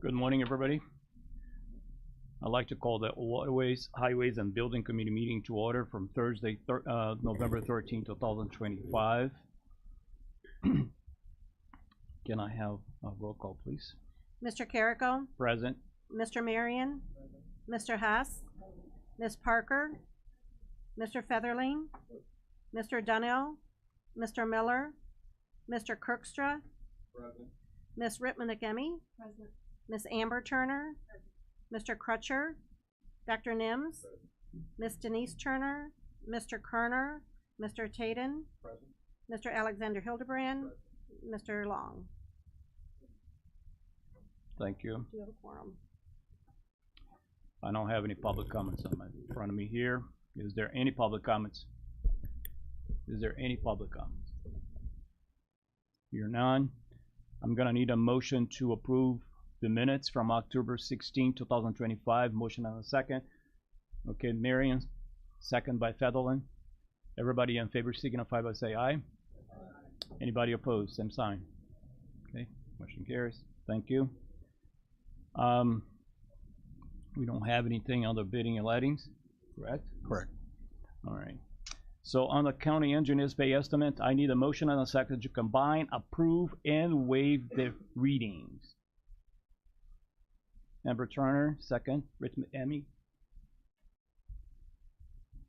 Good morning, everybody. I'd like to call the Waterways, Highways, and Building Committee meeting to order from Thursday, November 13, 2025. Can I have a roll call, please? Mr. Carrico? Present. Mr. Marion? Mr. Hess? Ms. Parker? Mr. Featherling? Mr. Dunnell? Mr. Miller? Mr. Kirkstra? Present. Ms. Rittman-Agemi? Present. Ms. Amber Turner? Mr. Crutcher? Dr. Nims? Ms. Denise Turner? Mr. Kerner? Mr. Taden? Present. Mr. Alexander Hildebrand? Mr. Long? Thank you. Do you have a quorum? I don't have any public comments on in front of me here. Is there any public comments? Is there any public comments? Hear none. I'm gonna need a motion to approve the minutes from October 16, 2025. Motion and a second. Okay, Marion, second by Featherland. Everybody in favor signify by say aye. Anybody opposed? Same sign. Okay, motion carries. Thank you. We don't have anything on the bidding and lettings, correct? Correct. All right. So on the county engineer's pay estimate, I need a motion and a second to combine, approve, and waive the readings. Amber Turner, second. Rittman-Agemi.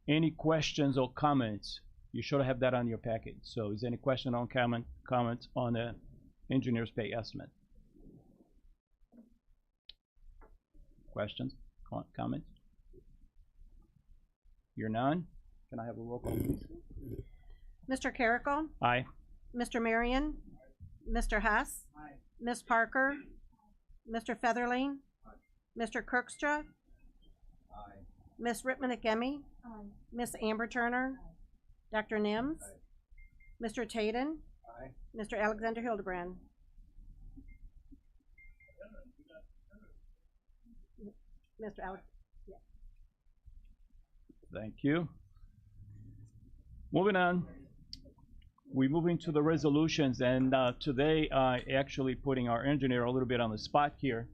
Any questions or comments? You should have that on your package. So is there any question or comments on the engineer's pay estimate? Questions, comments? Hear none. Can I have a roll call, please? Mr. Carrico? Aye. Mr. Marion? Mr. Hess? Aye. Ms. Parker? Mr. Featherling? Mr. Kirkstra? Aye. Ms. Rittman-Agemi? Aye. Ms. Amber Turner? Dr. Nims? Mr. Taden? Aye. Mr. Alexander Hildebrand? Mr. Alex? Thank you. Moving on, we're moving to the resolutions, and today actually putting our engineer a little bit on the spot here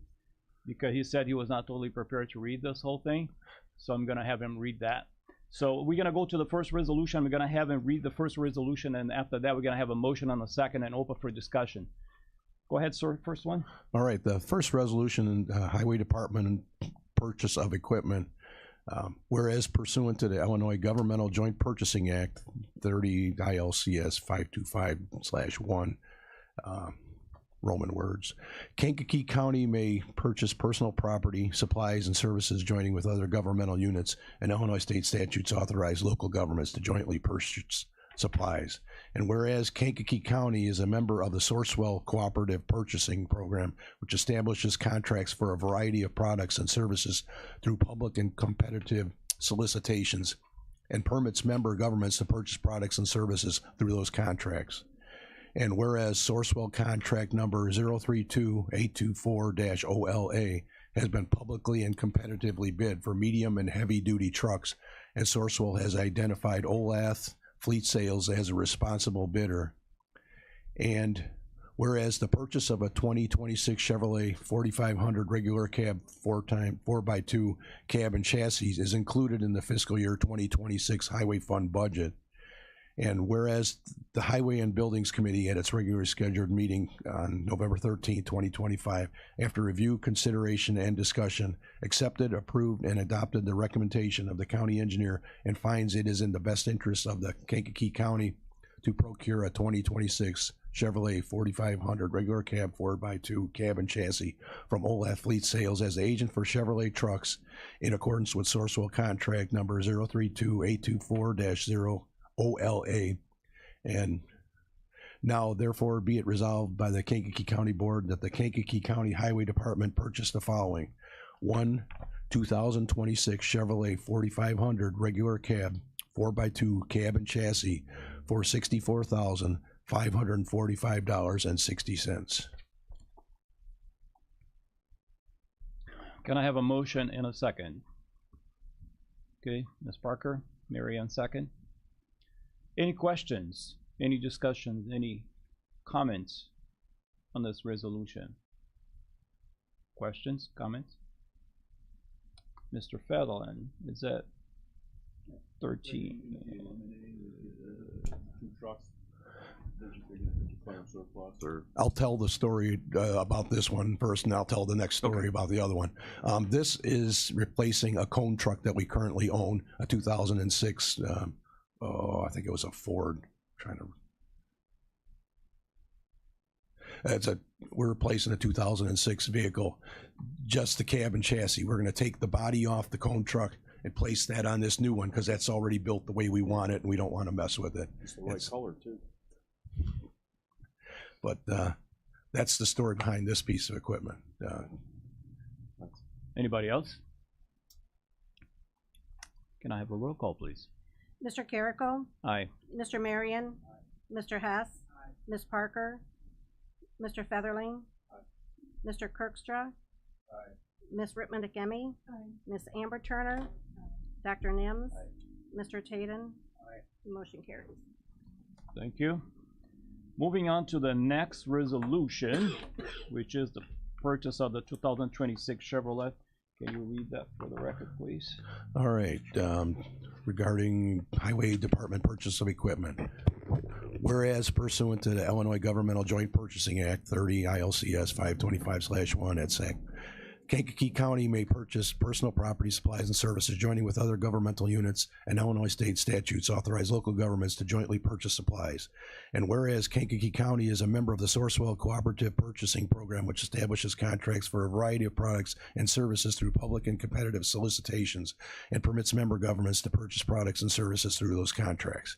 because he said he was not totally prepared to read this whole thing, so I'm gonna have him read that. So we're gonna go to the first resolution. We're gonna have him read the first resolution, and after that we're gonna have a motion on the second and open for discussion. Go ahead, sir, first one. All right, the first resolution in Highway Department and purchase of equipment. Whereas pursuant to the Illinois Governmental Joint Purchasing Act 30 ILCS 525/1, Roman words, Kankakee County may purchase personal property, supplies, and services joining with other governmental units, and Illinois state statutes authorize local governments to jointly purchase supplies. And whereas Kankakee County is a member of the Sourcewell Cooperative Purchasing Program, which establishes contracts for a variety of products and services through public and competitive solicitations and permits member governments to purchase products and services through those contracts. And whereas Sourcewell contract number 032824-OLA has been publicly and competitively bid for medium and heavy duty trucks, and Sourcewell has identified Olath Fleet Sales as a responsible bidder. And whereas the purchase of a 2026 Chevrolet 4500 regular cab 4x2 cab and chassis is included in the fiscal year 2026 Highway Fund budget. And whereas the Highway and Buildings Committee at its regularly scheduled meeting on November 13, 2025, after review, consideration, and discussion, accepted, approved, and adopted the recommendation of the county engineer and finds it is in the best interest of the Kankakee County to procure a 2026 Chevrolet 4500 regular cab 4x2 cab and chassis from Olath Fleet Sales as the agent for Chevrolet trucks in accordance with Sourcewell contract number 032824-OLA. And now, therefore, be it resolved by the Kankakee County Board that the Kankakee County Highway Department purchase the following: 1 2026 Chevrolet 4500 regular cab 4x2 cab and chassis for $64,545.60. Can I have a motion in a second? Okay, Ms. Parker, Marianne second. Any questions, any discussions, any comments on this resolution? Questions, comments? Mr. Fetterland, is that 13? Two trucks, did you declare surplus or? I'll tell the story about this one first, and I'll tell the next story about the other one. This is replacing a cone truck that we currently own, a 2006, I think it was a Ford, we're replacing a 2006 vehicle, just the cab and chassis. We're gonna take the body off the cone truck and place that on this new one, because that's already built the way we want it, and we don't wanna mess with it. It's the right color too. But that's the story behind this piece of equipment. Anybody else? Can I have a roll call, please? Mr. Carrico? Aye. Mr. Marion? Mr. Hess? Ms. Parker? Mr. Featherling? Mr. Kirkstra? Ms. Rittman Akemi? Ms. Amber Turner? Dr. Nims? Mr. Taden? Motion carries. Thank you. Moving on to the next resolution, which is the purchase of the 2026 Chevrolet. Can you read that for the record, please? All right, regarding Highway Department purchase of equipment. Whereas pursuant to the Illinois Governmental Joint Purchasing Act 30 ILCS 525/1 et sec, Kankakee County may purchase personal property, supplies, and services joining with other governmental units, and Illinois state statutes authorize local governments to jointly purchase supplies. And whereas Kankakee County is a member of the Sourcewell Cooperative Purchasing Program, which establishes contracts for a variety of products and services through public and competitive solicitations, and permits member governments to purchase products and services through those contracts.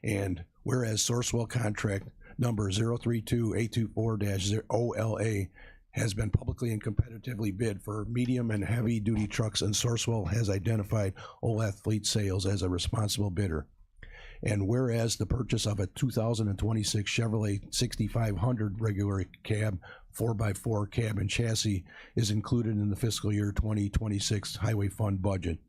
And whereas Sourcewell contract number 032-824-OLA has been publicly and competitively bid for medium and heavy duty trucks, and Sourcewell has identified Olath Fleet Sales as a responsible bidder. And whereas the purchase of a 2026 Chevrolet 6500 regular cab 4x4 cab and chassis is included in the fiscal year 2026 highway fund budget.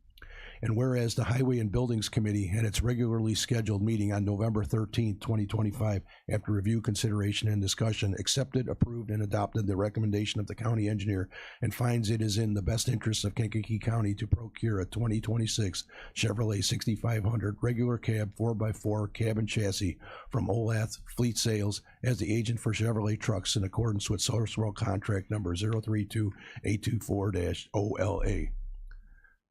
And whereas the Highway and Buildings Committee had its regularly scheduled meeting on November 13th, 2025, after review, consideration, and discussion, accepted, approved, and adopted the recommendation of the county engineer, and finds it is in the best interest of Kankakee County to procure a 2026 Chevrolet 6500 regular cab 4x4 cab and chassis from Olath Fleet Sales as the agent for Chevrolet trucks in accordance with Sourcewell contract number 032-824-OLA.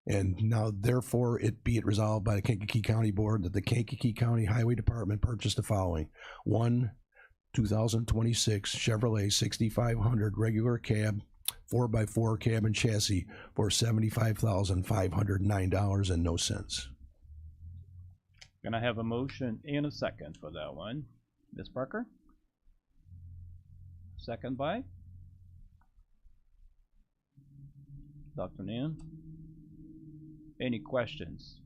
And now, therefore, it be it resolved by the Kankakee County Board that the Kankakee County Highway Department purchase the following: 1 2026 Chevrolet 6500 regular cab 4x4 cab and chassis for $75,509 and no cents. Can I have a motion and a second for that one? Ms. Parker? Second by? Dr. Nan? Any questions?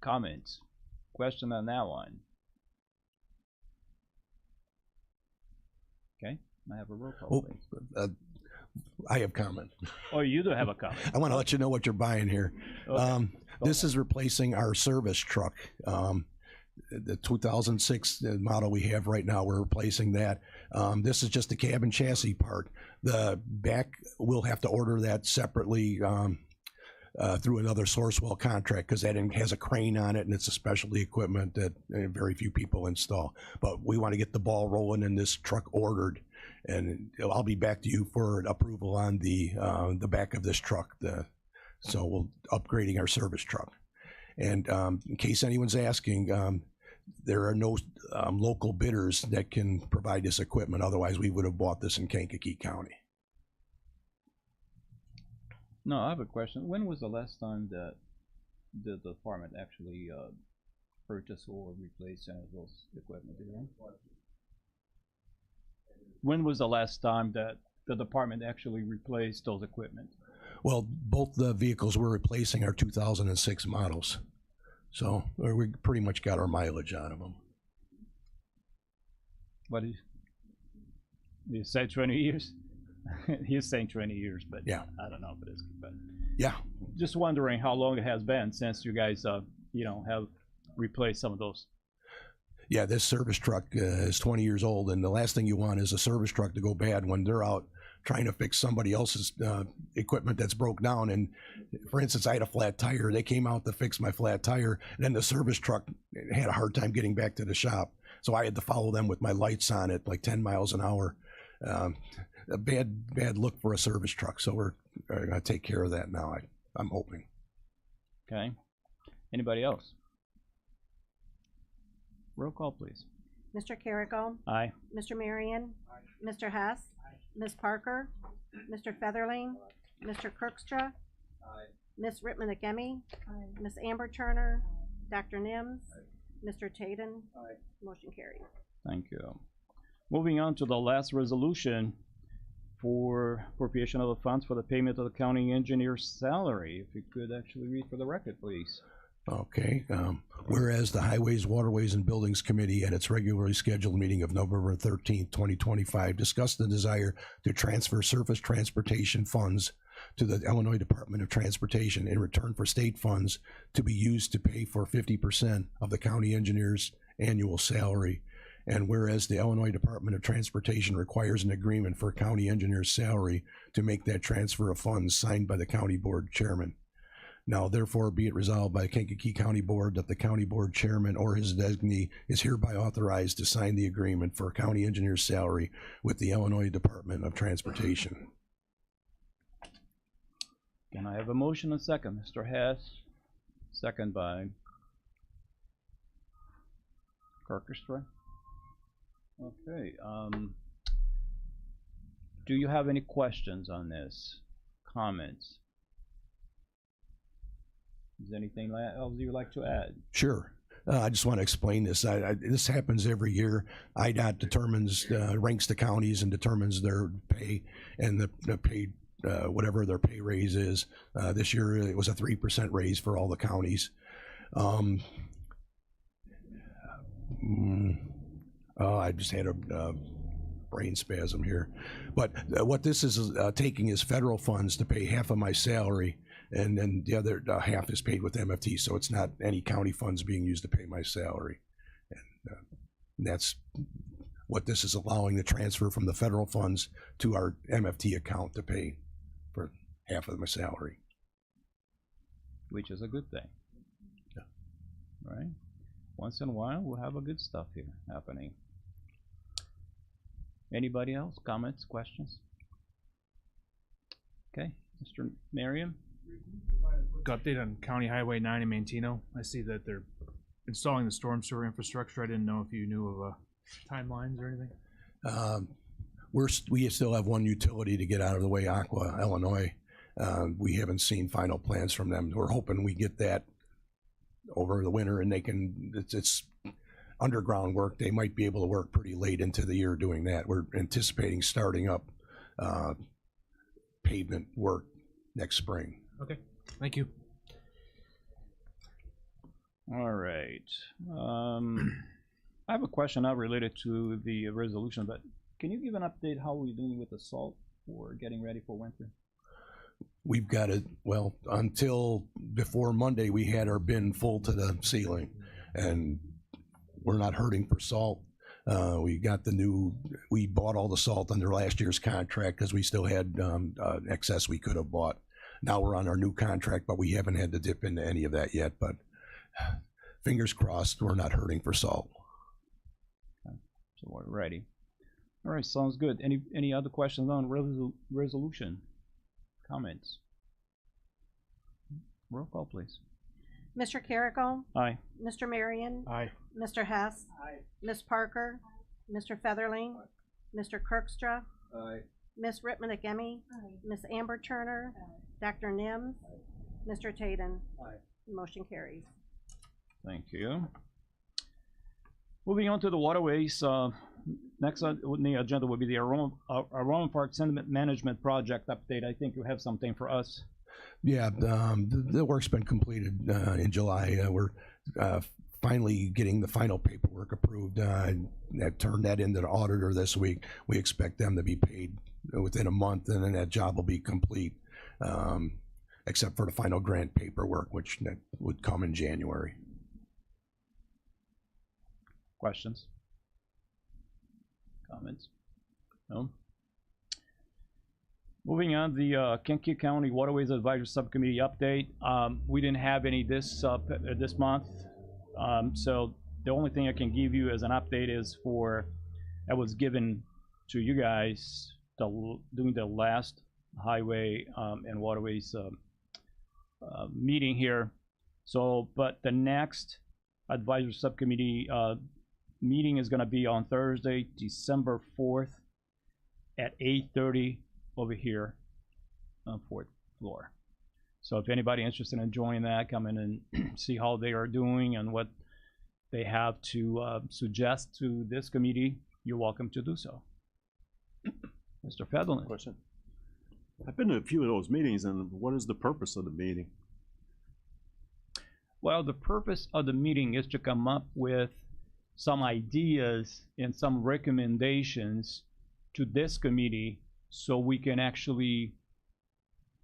Comments? Question on that one? Okay, I have a roll call, please. I have comment. Oh, you do have a comment. I want to let you know what you're buying here. Okay. This is replacing our service truck. The 2006 model we have right now, we're replacing that. This is just the cab and chassis part. The back, we'll have to order that separately through another Sourcewell contract, because that has a crane on it and it's a specialty equipment that very few people install. But we want to get the ball rolling and this truck ordered, and I'll be back to you for approval on the back of this truck. So we're upgrading our service truck. And in case anyone's asking, there are no local bidders that can provide this equipment. Otherwise, we would have bought this in Kankakee County. No, I have a question. When was the last time that the department actually purchased or replaced any of those equipment? Do you know? When was the last time that the department actually replaced those equipment? Well, both the vehicles we're replacing are 2006 models. So we pretty much got our mileage out of them. What is you say 20 years? He's saying 20 years, but yeah, I don't know if it is. But yeah, just wondering how long it has been since you guys, have replaced some of those. Yeah, this service truck is 20 years old, and the last thing you want is a service truck to go bad when they're out trying to fix somebody else's equipment that's broke down. And for instance, I had a flat tire. They came out to fix my flat tire, and then the service truck had a hard time getting back to the shop. So I had to follow them with my lights on at like 10 miles an hour. A bad look for a service truck. So we're going to take care of that now, I'm hoping. Okay. Anybody else? Roll call, please. Mr. Carrico? Aye. Mr. Marion? Mr. Hess? Ms. Parker? Mr. Featherling? Mr. Kirkstra? Aye. Ms. Rittman Agemi? Ms. Amber Turner? Dr. Nims? Mr. Taden? Aye. Motion carries. Thank you. Moving on to the last resolution for appropriation of the funds for the payment of the county engineer's salary. If you could actually read for the record, please. Okay. Whereas the Highways, Waterways, and Buildings Committee at its regularly scheduled meeting of November 13th, 2025, discussed the desire to transfer surface transportation funds to the Illinois Department of Transportation in return for state funds to be used to pay for 50% of the county engineer's annual salary. And whereas the Illinois Department of Transportation requires an agreement for a county engineer's salary to make that transfer of funds signed by the county board chairman. Now, therefore, be it resolved by the Kankakee County Board that the county board chairman or his designee is hereby authorized to sign the agreement for a county engineer's salary with the Illinois Department of Transportation. Can I have a motion and second? Mr. Hess, second by Kirkestra. Okay. Do you have any questions on this? Comments? Is anything else you'd like to add? Sure. I just want to explain this. This happens every year. IDOT determines, ranks the counties and determines their pay and the pay, whatever their pay raise is. This year it was a 3% raise for all the counties. I just had a brain spasm here. But what this is taking is federal funds to pay half of my salary, and then the other half is paid with MFT, so it's not any county funds being used to pay my salary. And that's what this is allowing, the transfer from the federal funds to our MFT account to pay for half of my salary. Which is a good thing. Yeah. Right? Once in a while, we'll have a good stuff here happening. Anybody else? Comments, questions? Okay, Mr. Merriam? Update on County Highway 9 in Manteno. I see that they're installing the storm sewer infrastructure. I didn't know if you knew of timelines or anything. We still have one utility to get out of the way, Aqua, Illinois. We haven't seen final plans from them. We're hoping we get that over the winter, and they can, it's underground work. They might be able to work pretty late into the year doing that. We're anticipating starting up pavement work next spring. Okay, thank you. All right. I have a question not related to the resolution, but can you give an update how we're doing with the salt for getting ready for winter? We've got it, well, until before Monday, we had our bin full to the ceiling, and we're not hurting for salt. We bought all the salt under last year's contract because we still had excess we could have bought. Now we're on our new contract, but we haven't had to dip into any of that yet, but fingers crossed, we're not hurting for salt. Okay. So we're ready. All right, sounds good. Any other questions on resolution? Comments? Roll call, please. Mr. Carrico? Aye. Mr. Marion? Aye. Mr. Hess? Aye. Ms. Parker? Mr. Featherling? Mr. Kirkstra? Aye. Ms. Rittman Agemi? Ms. Amber Turner? Dr. Nims? Mr. Taden? Aye. Motion carries. Thank you. Moving on to the waterways, next on the agenda will be the Aroma Park Sediment Management Project update. I think you have something for us. Yeah, the work's been completed in July. We're finally getting the final paperwork approved. I turned that into the auditor this week. We expect them to be paid within a month, and then that job will be complete, except for the final grant paperwork, which would come in January. Questions? Comments? No? Moving on, the Kankakee County Waterways Advisory Subcommittee update. We didn't have any this month, so the only thing I can give you as an update is that was given to you guys during the last Highway and Waterways meeting here. So, but the next Advisory Subcommittee meeting is going to be on Thursday, December 4th at 8:30 over here on 4th floor. So if anybody interested in joining that, come in and see how they are doing and what they have to suggest to this committee, you're welcome to do so. Mr. Fedlin. Question. I've been to a few of those meetings, and what is the purpose of the meeting? Well, the purpose of the meeting is to come up with some ideas and some recommendations to this committee so we can actually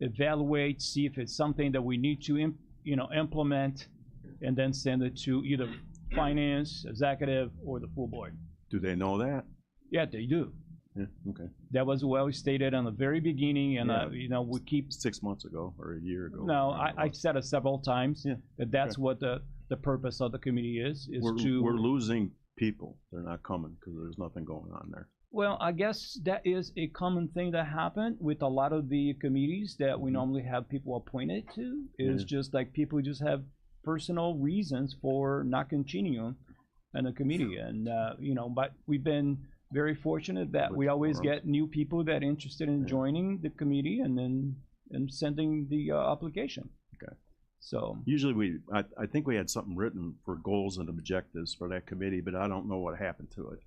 evaluate, see if it's something that we need to implement, and then send it to either finance, executive, or the full board. Do they know that? Yeah, they do. Yeah, okay. That was well stated on the very beginning, and Yeah. we keep. 6 months ago or a year ago. No, I said it several times. Yeah. That's what the purpose of the committee is We're losing people. They're not coming because there's nothing going on there. Well, I guess that is a common thing that happened with a lot of the committees that we normally have people appointed to. Is just like people just have personal reasons for not continuing in the committee, and but we've been very fortunate that we always get new people that are interested in joining the committee and then sending the application. Okay. So usually I think we had something written for goals and objectives for that committee, but I don't know what happened to it.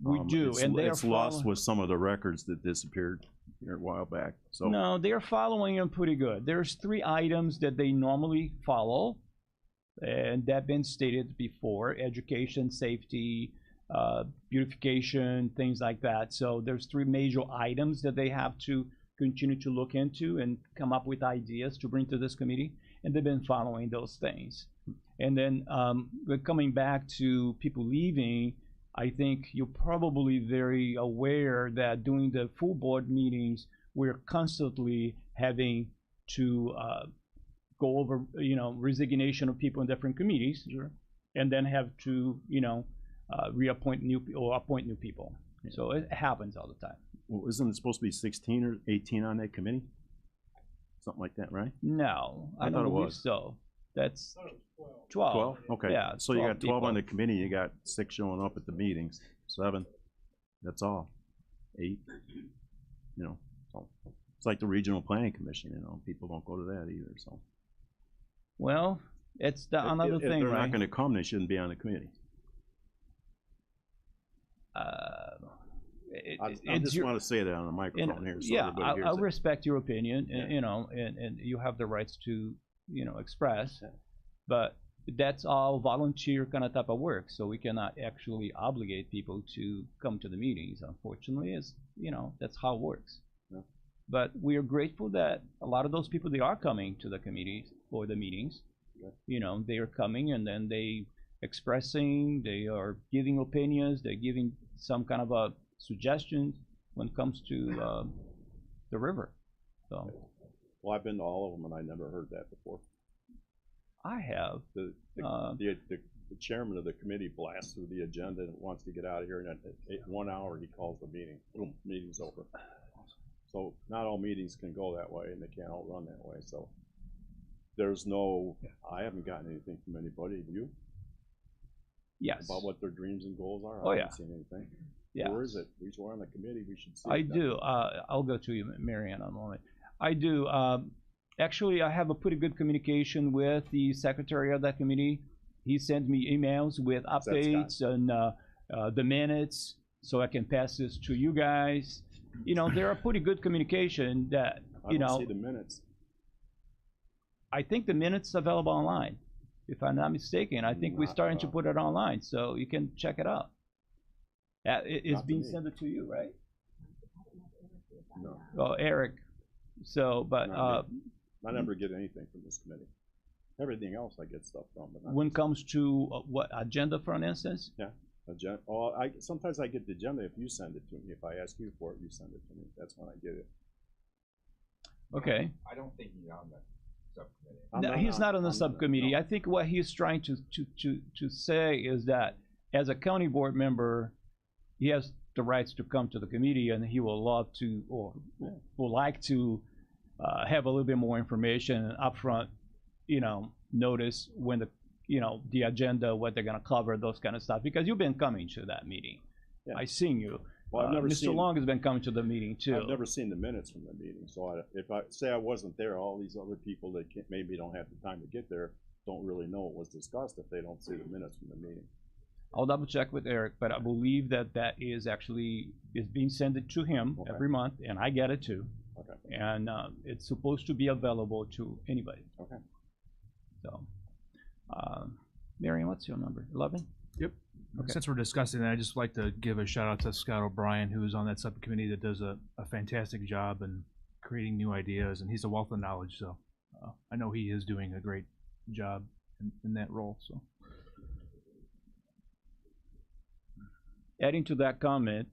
We do, and it's lost with some of the records that disappeared here a while back. So no, they're following them pretty good. There's 3 items that they normally follow, and that been stated before: education, safety, beautification, things like that. So there's 3 major items that they have to continue to look into and come up with ideas to bring to this committee, and they've been following those things. And then coming back to people leaving, I think you're probably very aware that during the full board meetings, we're constantly having to go over, resignation of people in different committees, and then have to, reappoint or appoint new people. Yeah. So it happens all the time. Well, isn't it supposed to be 16 or 18 on that committee? Something like that, right? No, I don't believe so. That's 12. 12? Okay. Yeah. So you got 12 people on the committee, you got 6 showing up at the meetings, 7. That's all. 8. So it's like the regional planning commission, people don't go to that either, so. Well, it's another thing, if they're right? not gonna come, they shouldn't be on the committee. I just want to say that on the microphone here. So yeah, everybody I hears it. respect your opinion, and you have the rights to, express, but that's all volunteer kind of type of work, so we cannot actually obligate people to come to the meetings. Unfortunately, that's how it works. Yeah. But we are grateful that a lot of those people, they are coming to the committees or the meetings. Okay. They are coming and then they expressing, they are giving opinions, they're giving some kind of a suggestions when it comes to the river. So Well, I've been to all of them, and I never heard that before. I have. The chairman of the committee blasts through the agenda and wants to get out of here, and at 1 hour he calls the meeting. Boom, meeting's over. So not all meetings can go that way, and they can't all run that way. So there's no. I haven't gotten anything from anybody. Have you? Yes. About what their dreams and goals are? Oh, I yeah. haven't seen anything. Yeah. Where is it? We're on the committee. We should see. I it. do. I'll go to you, Marianne, in a moment. I do. Actually, I have a pretty good communication with the secretary of that committee. He sends me emails with updates and the minutes, so I can pass this to you guys. They're a pretty good communication that, I don't see the minutes. I think the minutes available online. If I'm not mistaken, I think we're starting to put it online, so you can check it out. It's being sent to you, right? No. Oh, Eric. So, but I never get anything from this committee. Everything else I get stuff from, but not when it comes to what agenda, for instance, Yeah. Agenda, sometimes I get the agenda if you send it to me. If I ask you for it, you send it to me. That's when I get it. Okay. I don't think he's on the subcommittee. No, he's not on the I'm subcommittee. no. I think what he's trying to say is that as a county board member, he has the rights to come to the committee, and he will love to, or would like to, have a little bit more information and upfront, notice when the agenda, what they're gonna cover, those kind of stuff, because you've been coming to that meeting. Yeah. I seen you. Well, I've never Mr. seen. Long has been coming to the meeting too. I've never seen the minutes from the meeting, so if I say I wasn't there, all these other people that maybe don't have the time to get there don't really know what was discussed if they don't see the minutes from the meeting. I'll double check with Eric, but I believe that is being sent to him Okay. every month, and I get it too. Okay. And it's supposed to be available to anybody. Okay. So, Marion, what's your number? 11? Okay. Since we're discussing that, I'd just like to give a shout out to Scott O'Brien, who is on that subcommittee that does a fantastic job in creating new ideas, and he's a wealth of knowledge. So I know he is doing a great job in that role. So Adding to that comment,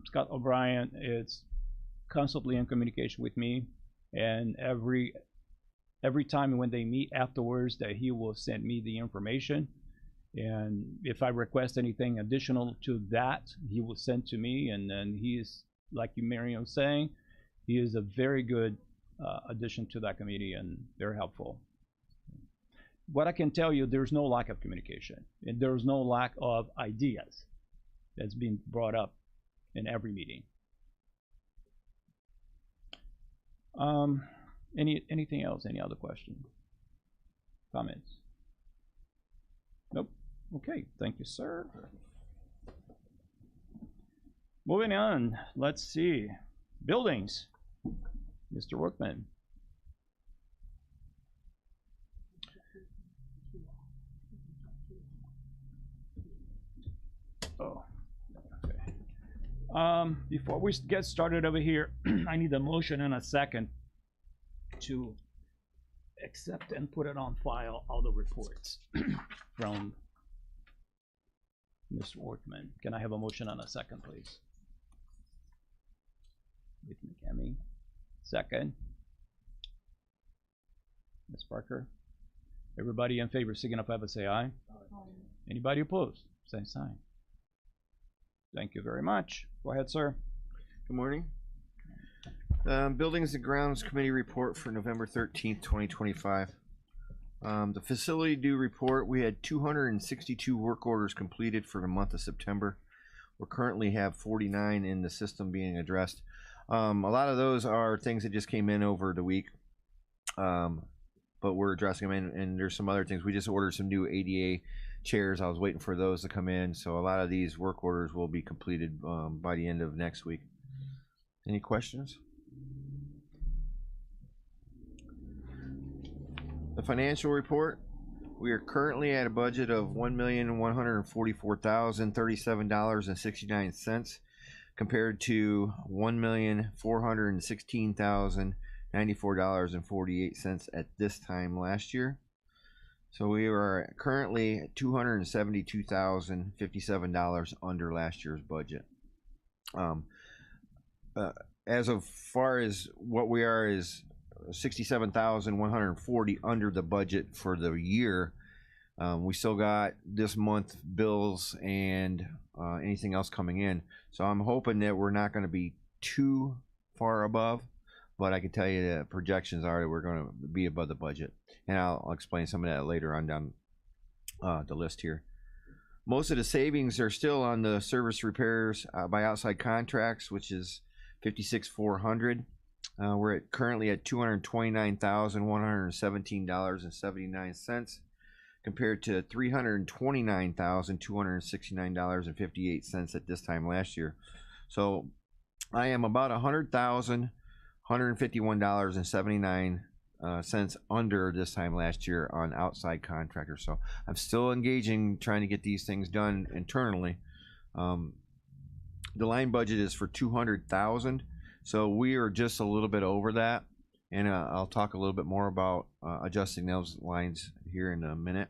Scott O'Brien is constantly in communication with me, and every time when they meet afterwards, that he will send me the information. And if I request anything additional to that, he will send to me. And then he is, like you, Marion, was saying, he is a very good addition to that committee and very helpful. What I can tell you, there's no lack of communication, and there's no lack of ideas that's being brought up in every meeting. Anything else? Any other questions? Comments? Nope. Okay, thank you, sir. Moving on, let's see. Buildings, Mr. Workman. Oh, okay. Before we get started over here, I need a motion and a second to accept and put it on file all the reports from Mr. Workman. Can I have a motion and a second, please? With McCamey. Second. Ms. Parker. Everybody in favor, signify by say aye. Anybody opposed? Same sign. Thank you very much. Go ahead, sir. Good morning. Buildings and Grounds Committee report for November 13th, 2025. The facility due report, we had 262 work orders completed for the month of September. We currently have 49 in the system being addressed. A lot of those are things that just came in over the week, but we're addressing them, and there's some other things. We just ordered some new ADA chairs. I was waiting for those to come in, so a lot of these work orders will be completed by the end of next week. Any questions? The financial report, we are currently at a budget of $1,144,037.69 compared to $1,416,094.48 at this time last year. So we are currently at $272,057 under last year's budget. As of far as what we are is 67,140 under the budget for the year. We still got this month bills and anything else coming in, so I'm hoping that we're not going to be too far above, but I can tell you the projections are that we're going to be above the budget, and I'll explain some of that later on down the list here. Most of the savings are still on the service repairs by outside contracts, which is $56,400. We're currently at $229,117.79 compared to $329,269.58 at this time last year. So I am about $100,151.79 under this time last year on outside contractors. So I'm still engaging, trying to get these things done internally. The line budget is for $200,000. So we are just a little bit over that, and I'll talk a little bit more about adjusting those lines here in a minute.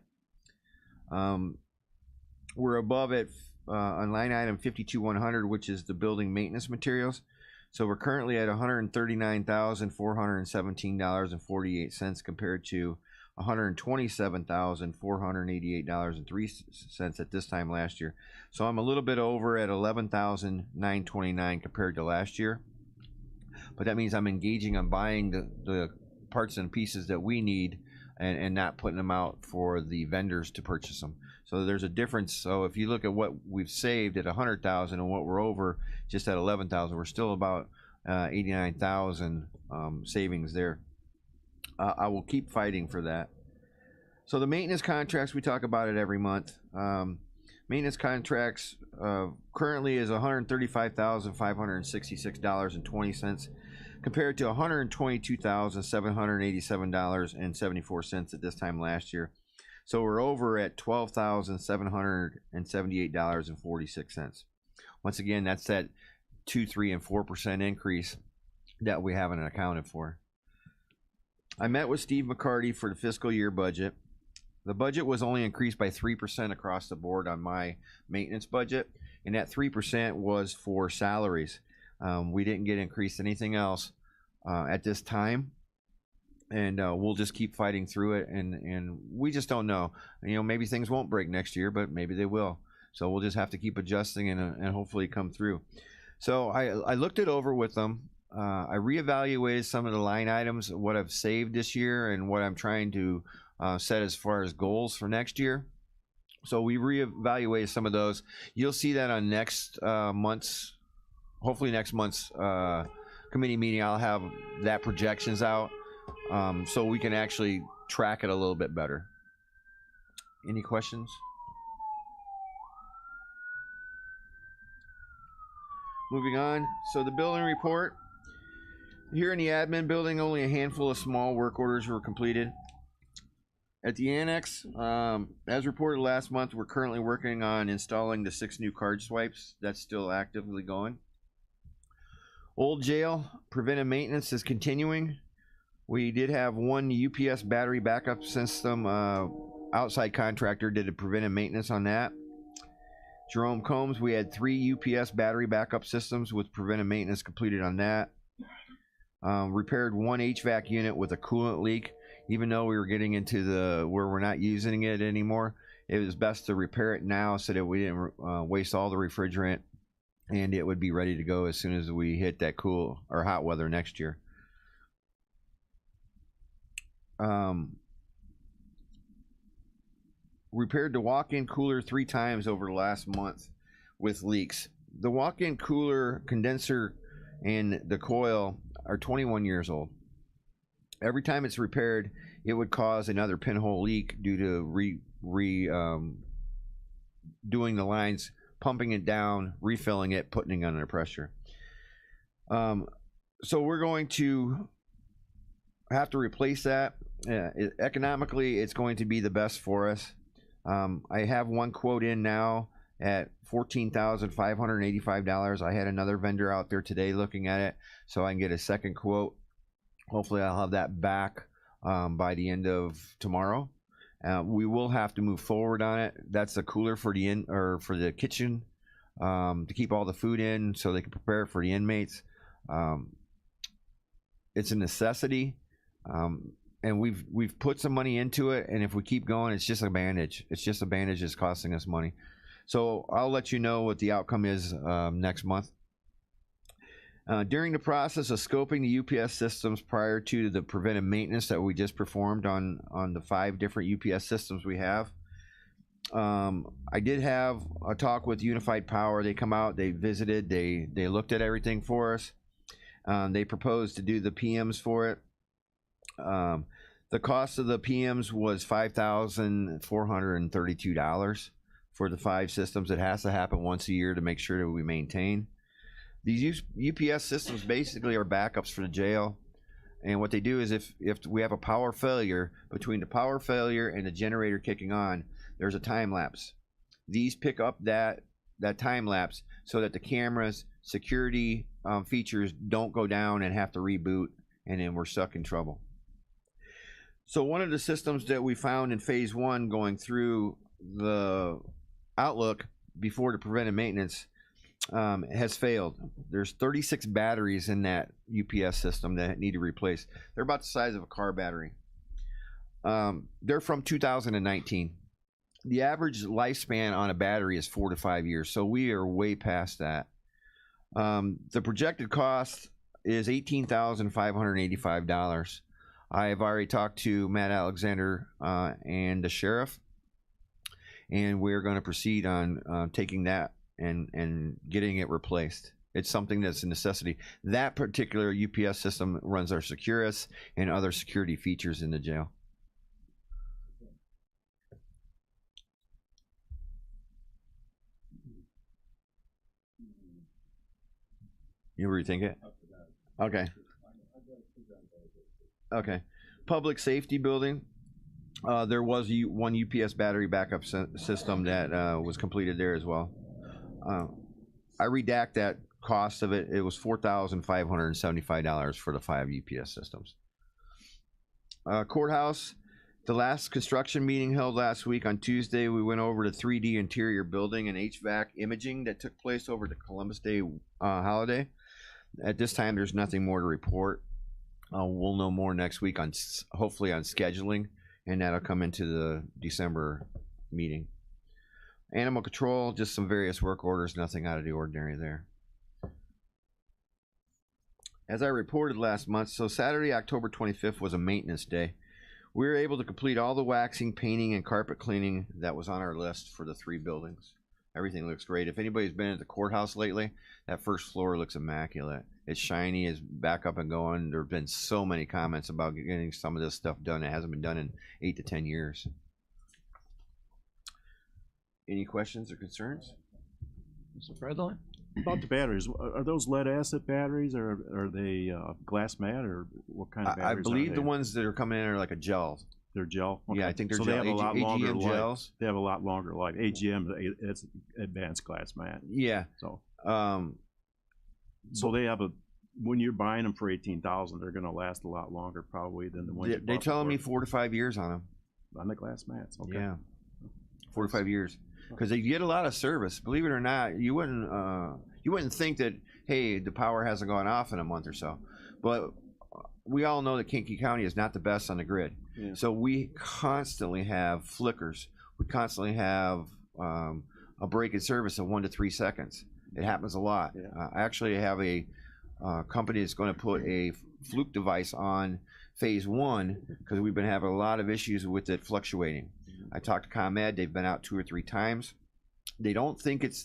We're above at on line item 52-100, which is the building maintenance materials. So we're currently at $139,417.48 compared to $127,488.03 at this time last year. So I'm a little bit over at $11,929 compared to last year. But that means I'm engaging on buying the parts and pieces that we need and not putting them out for the vendors to purchase them. So there's a difference. So if you look at what we've saved at 100,000 and what we're over just at 11,000, we're still about 89,000 savings there. I will keep fighting for that. So the maintenance contracts, we talk about it every month. Maintenance contracts currently is $135,566.20 compared to $122,787.74 at this time last year. So we're over at $12,778.46. Once again, that's that 2, 3, and 4% increase that we haven't accounted for. I met with Steve McCarty for the fiscal year budget. The budget was only increased by 3% across the board on my maintenance budget, and that 3% was for salaries. We didn't get increased anything else at this time, and we'll just keep fighting through it, and we just don't know. You know, maybe things won't break next year, but maybe they will. So we'll just have to keep adjusting and hopefully come through. So I looked it over with them. I reevaluated some of the line items, what I've saved this year and what I'm trying to set as far as goals for next year. So we reevaluated some of those. You'll see that on next month's, hopefully next month's committee meeting. I'll have that projections out so we can actually track it a little bit better. Any questions? Moving on. So the building report. Here in the admin building, only a handful of small work orders were completed. At the annex, as reported last month, we're currently working on installing the 6 new card swipes. That's still actively going. Old jail, preventive maintenance is continuing. We did have one UPS battery backup system. Outside contractor did a preventive maintenance on that. Jerome Combs, we had 3 UPS battery backup systems with preventive maintenance completed on that. Repaired 1 HVAC unit with a coolant leak. Even though we were getting into where we're not using it anymore, it was best to repair it now so that we didn't waste all the refrigerant, and it would be ready to go as soon as we hit that cool or hot weather next year. Repaired the walk-in cooler 3 times over the last month with leaks. The walk-in cooler condenser and the coil are 21 years old. Every time it's repaired, it would cause another pinhole leak due to doing the lines, pumping it down, refilling it, putting it under pressure. So we're going to have to replace that. Economically, it's going to be the best for us. I have one quote in now at $14,585. I had another vendor out there today looking at it, so I can get a second quote. Hopefully I'll have that back by the end of tomorrow. We will have to move forward on it. That's a cooler for the kitchen to keep all the food in so they can prepare it for the inmates. It's a necessity, and we've put some money into it, and if we keep going, it's just a bandage. It's just a bandage that's costing us money. So I'll let you know what the outcome is next month. During the process of scoping the UPS systems prior to the preventive maintenance that we just performed on the 5 different UPS systems we have, I did have a talk with Unified Power. They come out, they visited, they looked at everything for us. They proposed to do the PMs for it. The cost of the PMs was $5,432 for the 5 systems. It has to happen once a year to make sure that we maintain. These UPS systems basically are backups for the jail, and what they do is if we have a power failure, between the power failure and the generator kicking on, there's a time lapse. These pick up that time lapse so that the cameras, security features don't go down and have to reboot, and then we're stuck in trouble. So one of the systems that we found in phase 1 going through the Outlook, before the preventive maintenance has failed. There's 36 batteries in that UPS system that need to replace. They're about the size of a car battery. They're from 2019. The average lifespan on a battery is 4 to 5 years, so we are way past that. The projected cost is $18,585. I have already talked to Matt Alexander and the sheriff, and we're going to proceed on taking that and getting it replaced. It's something that's a necessity. That particular UPS system runs our Securus and other security features in the jail. You rethink it? Okay. Okay. Public safety building. There was one UPS battery backup system that was completed there as well. I redact that cost of it. It was $4,575 for the 5 UPS systems. Courthouse. The last construction meeting held last week on Tuesday, we went over the 3D interior building and HVAC imaging that took place over the Columbus Day holiday. At this time, there's nothing more to report. We'll know more next week on hopefully on scheduling, and that'll come into the December meeting. Animal control, just some various work orders, nothing out of the ordinary there. As I reported last month, so Saturday, October 25th was a maintenance day. We were able to complete all the waxing, painting, and carpet cleaning that was on our list for the 3 buildings. Everything looks great. If anybody's been at the courthouse lately, that first floor looks immaculate. It's shiny, it's back up and going. There have been so many comments about getting some of this stuff done. It hasn't been done in 8 to 10 years. Any questions or concerns? Mr. President? About the batteries, are those lead acid batteries, or are they glass mat, or what kind of batteries I are believe they? the ones that are coming in are like a gel. They're gel? Yeah, I think they're so gel. they have a lot longer AGM life. gels. They have a lot longer life. AGM, it's advanced glass mat. Yeah. So So they have a, when you're buying them for $18,000, they're going to last a lot longer probably than the ones you they bought telling me before. 4 to 5 years on them. On the glass mats. Okay. Yeah, 4 to 5 years, because they get a lot of service. Believe it or not, you wouldn't think that, hey, the power hasn't gone off in a month or so, but we all know that Kankakee County is not the best on the grid. Yeah. So we constantly have flickers. We constantly have a break in service of 1 to 3 seconds. It happens a lot. Yeah. I actually have a company that's going to put a fluke device on phase 1 because we've been having a lot of issues with it fluctuating. I talked to ComEd. They've been out 2 or 3 times. They don't think it's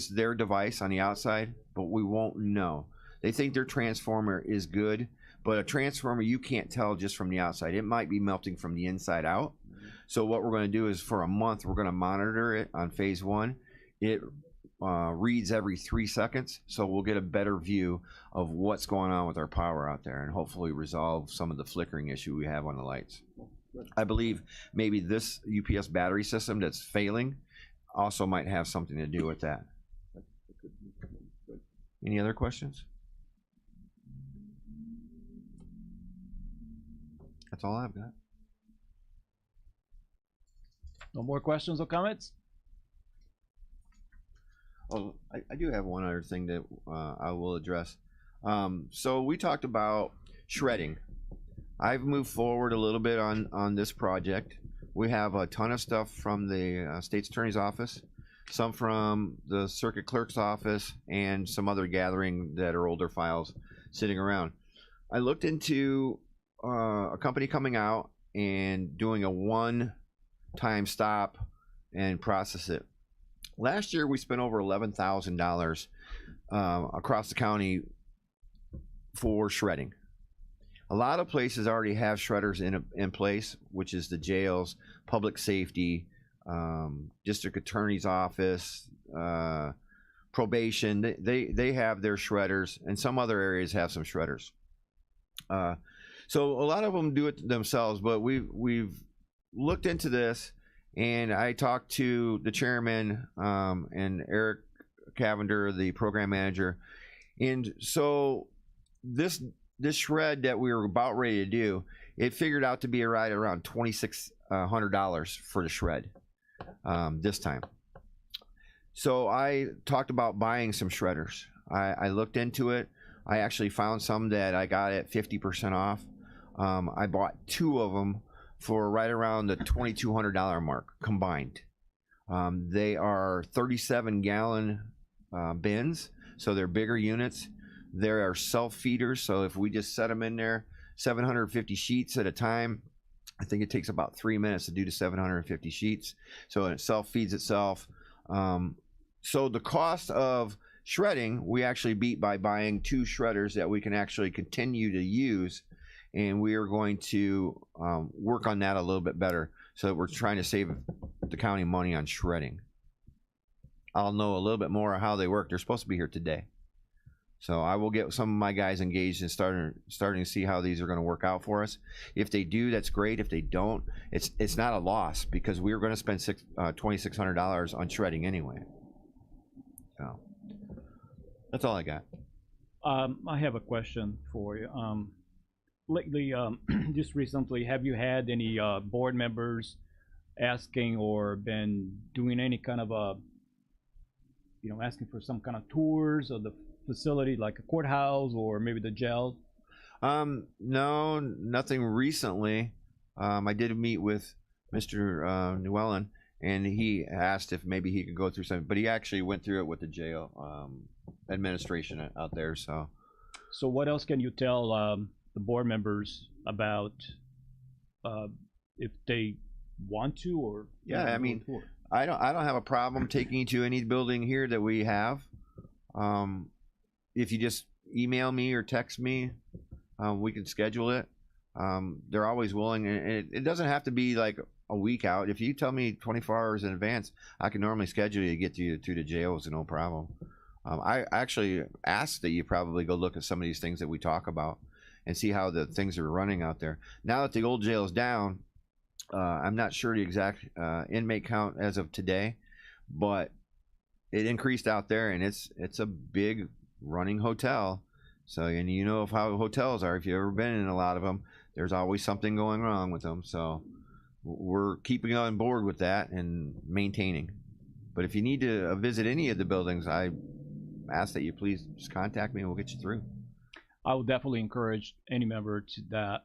their device on the outside, but we won't know. They think their transformer is good, but a transformer you can't tell just from the outside. It might be melting from the inside out. So what we're going to do is for a month, we're going to monitor it on phase 1. It reads every 3 seconds, so we'll get a better view of what's going on with our power out there and hopefully resolve some of the flickering issue we have on the lights. I believe maybe this UPS battery system that's failing also might have something to do with that. Any other questions? That's all I've got. No more questions or comments? Oh, I do have one other thing that I will address. So we talked about shredding. I've moved forward a little bit on this project. We have a ton of stuff from the State's Attorney's Office, some from the Circuit Clerk's Office, and some other gathering that are older files sitting around. I looked into a company coming out and doing a one-time stop and process it. Last year we spent over $11,000 across the county for shredding. A lot of places already have shredders in place, which is the jails, public safety, district attorney's office, probation. They have their shredders, and some other areas have some shredders. So a lot of them do it themselves, but we've looked into this, and I talked to the chairman and Eric Cavender, the program manager, and so this shred that we were about ready to do, it figured out to be right around $2,600 for the shred. this time. So I talked about buying some shredders. I looked into it. I actually found some that I got at 50% off. I bought 2 of them for right around the $2,200 mark combined. They are 37-gallon bins, so they're bigger units. There are self-feeders, so if we just set them in there, 750 sheets at a time, I think it takes about 3 minutes to do the 750 sheets. So it self-feeds itself. So the cost of shredding, we actually beat by buying 2 shredders that we can actually continue to use, and we are going to work on that a little bit better, so that we're trying to save the county money on shredding. I'll know a little bit more how they work. They're supposed to be here today, so I will get some of my guys engaged and starting to see how these are going to work out for us. If they do, that's great. If they don't, it's not a loss, because we're going to spend $2,600 on shredding anyway. So that's all I got. I have a question for you. Lately, just recently, have you had any board members asking or been doing any kind of asking for some kind of tours of the facility, like a courthouse or maybe the jail? No, nothing recently. I did meet with Mr. Llewellyn, and he asked if maybe he could go through something, but he actually went through it with the jail administration out there. So what else can you tell the board members about if they want to, or yeah, I mean, I don't have a problem taking you to any building here that we have. If you just email me or text me, we can schedule it. They're always willing, and it doesn't have to be like a week out. If you tell me 24 hours in advance, I can normally schedule you to get you to the jail. It's no problem. I actually asked that you probably go look at some of these things that we talk about and see how the things are running out there. Now that the old jail is down, I'm not sure the exact inmate count as of today, but it increased out there, and it's a big running hotel. So, and you know how hotels are. If you've ever been in a lot of them, there's always something going wrong with them. So we're keeping on board with that and maintaining. But if you need to visit any of the buildings, I ask that you please just contact me and we'll get you through. I would definitely encourage any member that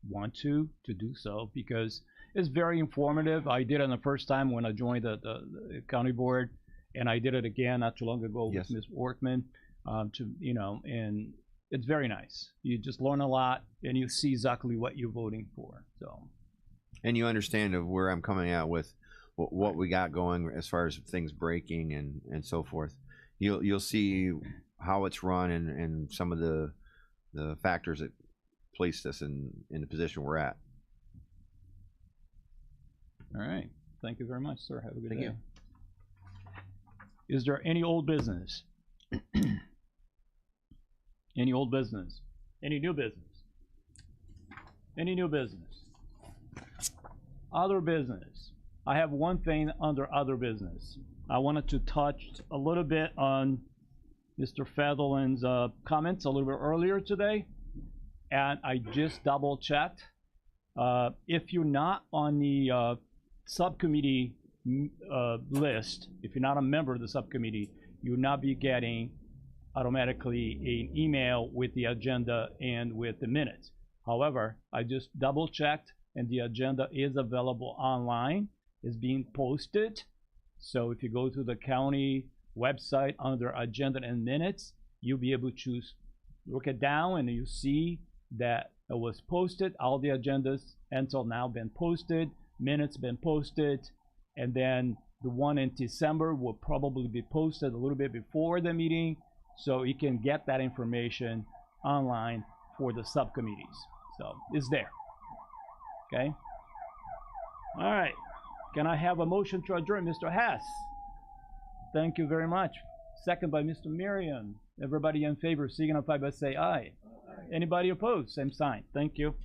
want to do so, because it's very informative. I did it the first time when I joined the county board, and I did it again not too long ago with Ms. Workman. And it's very nice. You just learn a lot, and you see exactly what you're voting for. So, and you understand of where I'm coming out with what we got going as far as things breaking and so forth. You'll see how it's run and some of the factors that placed us in the position we're at. All right. Thank you very much, sir. Have a good day. Thank you. Is there any old business? Any old business? Any new business? Any new business? Other business. I have one thing under other business. I wanted to touch a little bit on Mr. Featherland's comments a little bit earlier today, and I just double checked. If you're not on the subcommittee list, if you're not a member of the subcommittee, you'll not be getting automatically an email with the agenda and with the minutes. However, I just double checked, and the agenda is available online. It's being posted. So if you go to the county website under agenda and minutes, you'll be able to look it down, and you see that it was posted. All the agendas until now been posted, minutes been posted, and then the one in December will probably be posted a little bit before the meeting, so you can get that information online for the subcommittees. So it's there. Okay. All right. Can I have a motion to adjourn, Mr. Hess? Thank you very much. Second by Mr. Miriam. Everybody in favor signify by say aye. Anybody opposed? Same sign. Thank you.